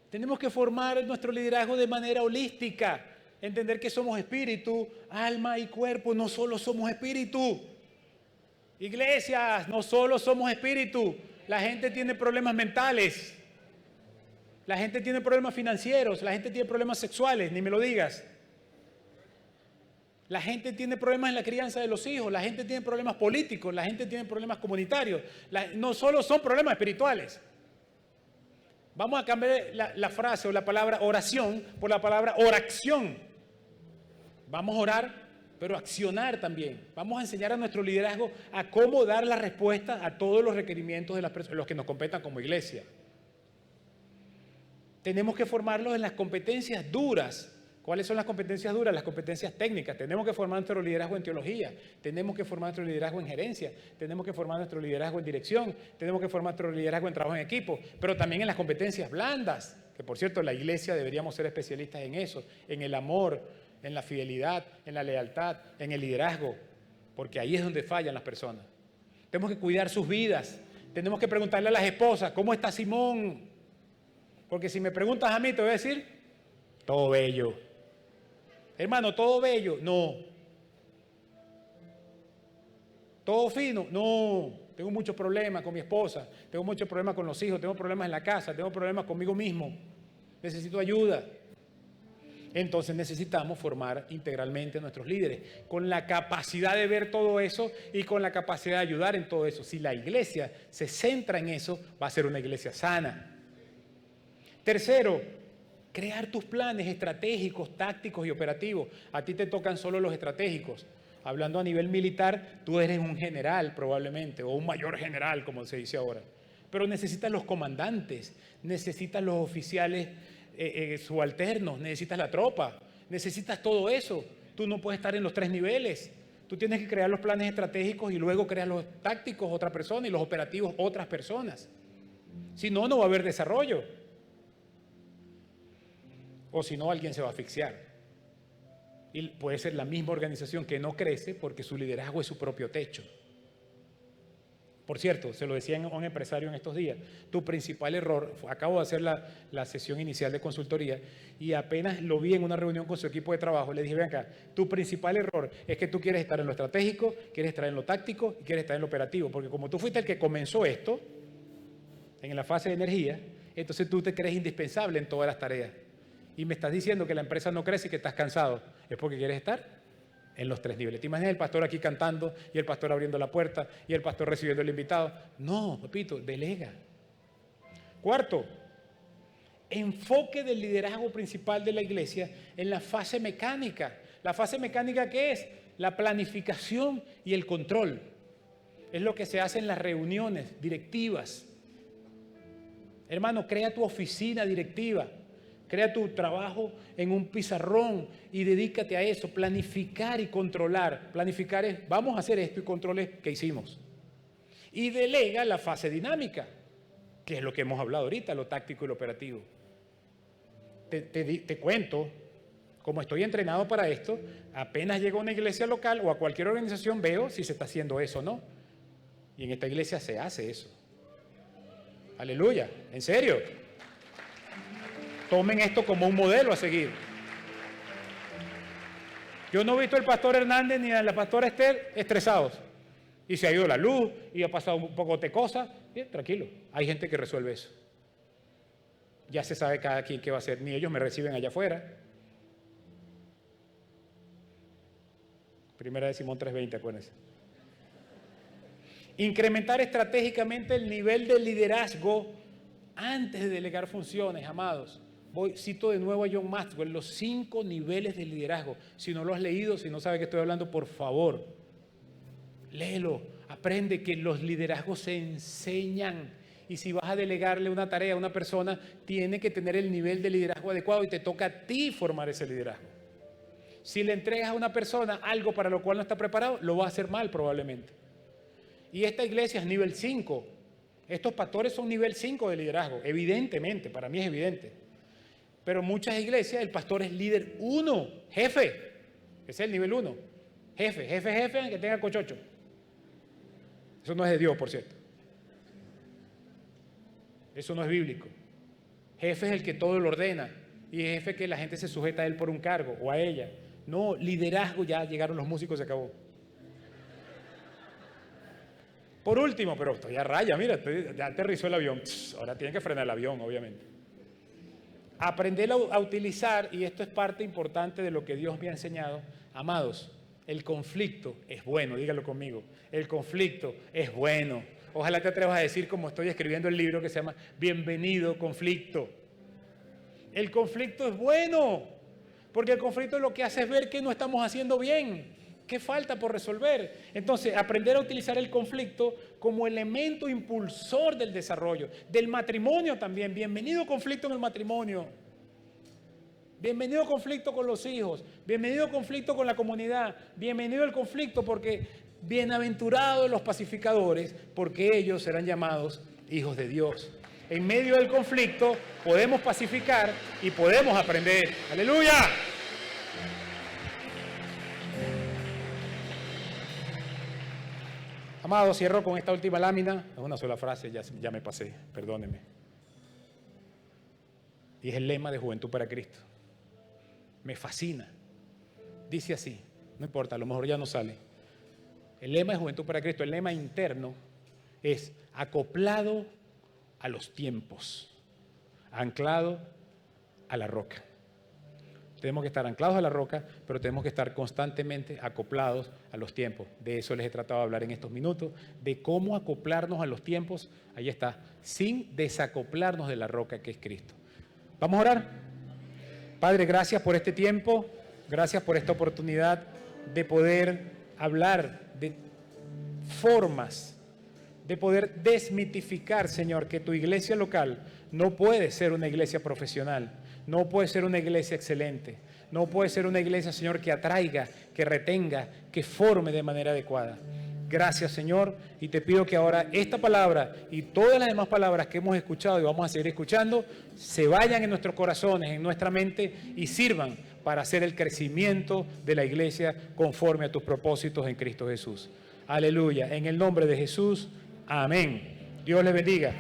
Tenemos que formar nuestro liderazgo de manera holística. Entender que somos espíritu, alma y cuerpo. No solo somos espíritu. Iglesias, no solo somos espíritu. La gente tiene problemas mentales. La gente tiene problemas financieros. La gente tiene problemas sexuales. Ni me lo digas. La gente tiene problemas en la crianza de los hijos, la gente tiene problemas políticos, la gente tiene problemas comunitarios. No solo son problemas espirituales. Vamos a cambiar la frase o la palabra oración por la palabra oración. Vamos a orar, pero accionar también. Vamos a enseñar a nuestro liderazgo a cómo dar la respuesta a todos los requerimientos de las personas, los que nos competan como iglesia. Tenemos que formarlos en las competencias duras. ¿Cuáles son las competencias duras? Las competencias técnicas. Tenemos que formar nuestro liderazgo en teología, tenemos que formar nuestro liderazgo en gerencia, tenemos que formar nuestro liderazgo en dirección, tenemos que formar nuestro liderazgo en trabajo en equipo, pero también en las competencias blandas, que por cierto la iglesia deberíamos ser especialistas en eso, en el amor, en la fidelidad, en la lealtad, en el liderazgo, porque ahí es donde fallan las personas. Tenemos que cuidar sus vidas, tenemos que preguntarle a las esposas, ¿cómo está Simón? Porque si me preguntas a mí te voy a decir, todo bello. Hermano, ¿todo bello? No. ¿Todo fino? No. Tengo muchos problemas con mi esposa, tengo muchos problemas con los hijos, tengo problemas en la casa, tengo problemas conmigo mismo. Necesito ayuda. Entonces necesitamos formar integralmente a nuestros líderes, con la capacidad de ver todo eso y con la capacidad de ayudar en todo eso. Si la iglesia se centra en eso, va a ser una iglesia sana. Tercero, crear tus planes estratégicos, tácticos y operativos. A ti te tocan solo los estratégicos. Hablando a nivel militar, tú eres un general probablemente, o un mayor general, como se dice ahora. Pero necesitas los comandantes, necesitas los oficiales subalternos, necesitas la tropa, necesitas todo eso. Tú no puedes estar en los 3 niveles. Tú tienes que crear los planes estratégicos y luego crear los tácticos otra persona y los operativos otras personas. Si no, no va a haber desarrollo. O si no, alguien se va a asfixiar. Y puede ser la misma organización que no crece porque su liderazgo es su propio techo. Por cierto, se lo decía a un empresario en estos días, tu principal error, acabo de hacer la sesión inicial de consultoría y apenas lo vi en una reunión con su equipo de trabajo, le dije, ven acá, tu principal error es que tú quieres estar en lo estratégico, quieres estar en lo táctico y quieres estar en lo operativo, porque como tú fuiste el que comenzó esto, en la fase de energía, entonces tú te crees indispensable en todas las tareas. Y me estás diciendo que la empresa no crece y que estás cansado. Es porque quieres estar en los 3 niveles. ¿Te imaginas el pastor aquí cantando y el pastor abriendo la puerta y el pastor recibiendo al invitado? No, papito, delega. Cuarto, enfoque del liderazgo principal de la iglesia en la fase mecánica. ¿La fase mecánica qué es? La planificación y el control. Es lo que se hace en las reuniones directivas. Hermano, crea tu oficina directiva. Crea tu trabajo en un pizarrón y dedícate a eso, planificar y controlar. Planificar es, vamos a hacer esto y controles qué hicimos. Y delega la fase dinámica, que es lo que hemos hablado ahorita, lo táctico y lo operativo. Te cuento, como estoy entrenado para esto, apenas llego a una iglesia local o a cualquier organización veo si se está haciendo eso o no. Y en esta iglesia se hace eso. Aleluya, en serio. Tomen esto como un modelo a seguir. Yo no he visto al pastor Hernández ni a la pastora Esther estresados. Y se ha ido la luz y ha pasado un poco de cosas. Bien, tranquilo, hay gente que resuelve eso. Ya se sabe cada quien qué va a hacer. Ni ellos me reciben allá afuera. Primera de Simón 3:20, acuérdense. Incrementar estratégicamente el nivel de liderazgo antes de delegar funciones, amados. Cito de nuevo a John Maxwell, los 5 niveles de liderazgo. Si no lo has leído, si no sabes que estoy hablando, por favor, léelo. Aprende que los liderazgos se enseñan. Y si vas a delegarle una tarea a una persona, tiene que tener el nivel de liderazgo adecuado y te toca a ti formar ese liderazgo. Si le entregas a una persona algo para lo cual no está preparado, lo va a hacer mal probablemente. Y esta iglesia es nivel 5. Estos pastores son nivel 5 de liderazgo, evidentemente, para mí es evidente. Pero muchas iglesias el pastor es líder 1, jefe. Ese es el nivel 1. Jefe, aunque tenga cochocho. Eso no es de Dios, por cierto. Eso no es bíblico. Jefe es el que todo lo ordena. Y jefe que la gente se sujeta a él por un cargo o a ella. No, liderazgo, ya llegaron los músicos, se acabó. Por último, pero estoy a raya, mira, ya aterrizó el avión. Ahora tienen que frenar el avión, obviamente. Aprender a utilizar, y esto es parte importante de lo que Dios me ha enseñado, amados, El conflicto es bueno, dígalo conmigo. El conflicto es bueno. Ojalá te atrevas a decir, como estoy escribiendo el libro que se llama Bienvenido Conflicto. El conflicto es bueno, porque el conflicto lo que hace es ver que no estamos haciendo bien, qué falta por resolver. Entonces, aprender a utilizar el conflicto como elemento impulsor del desarrollo, del matrimonio también. Bienvenido conflicto en el matrimonio. Bienvenido conflicto con los hijos, bienvenido conflicto con la comunidad, bienvenido el conflicto porque bienaventurados los pacificadores, porque ellos serán llamados hijos de Dios. En medio del conflicto podemos pacificar y podemos aprender. ¡Aleluya! Amado, cierro con esta última lámina. Es una sola frase, ya me pasé, perdónenme. Y es el lema de Juventud para Cristo. Me fascina. Dice así, no importa, a lo mejor ya no sale. El lema de Juventud para Cristo, el lema interno es acoplado a los tiempos, anclado a la roca. Tenemos que estar anclados a la roca, pero tenemos que estar constantemente acoplados a los tiempos. De eso les he tratado de hablar en estos minutos, de cómo acoplarnos a los tiempos, ahí está, sin desacoplarnos de la roca que es Cristo. Vamos a orar. Padre, gracias por este tiempo, gracias por esta oportunidad de poder hablar de formas, de poder desmitificar, Señor, que tu iglesia local no puede ser una iglesia profesional, no puede ser una iglesia excelente, no puede ser una iglesia, Señor, que atraiga, que retenga, que forme de manera adecuada. Gracias, Señor, y te pido que ahora esta palabra y todas las demás palabras que hemos escuchado y vamos a seguir escuchando se vayan en nuestros corazones, en nuestra mente y sirvan para hacer el crecimiento de la iglesia conforme a tus propósitos en Cristo Jesús. Aleluya. En el nombre de Jesús, amén. Dios les bendiga.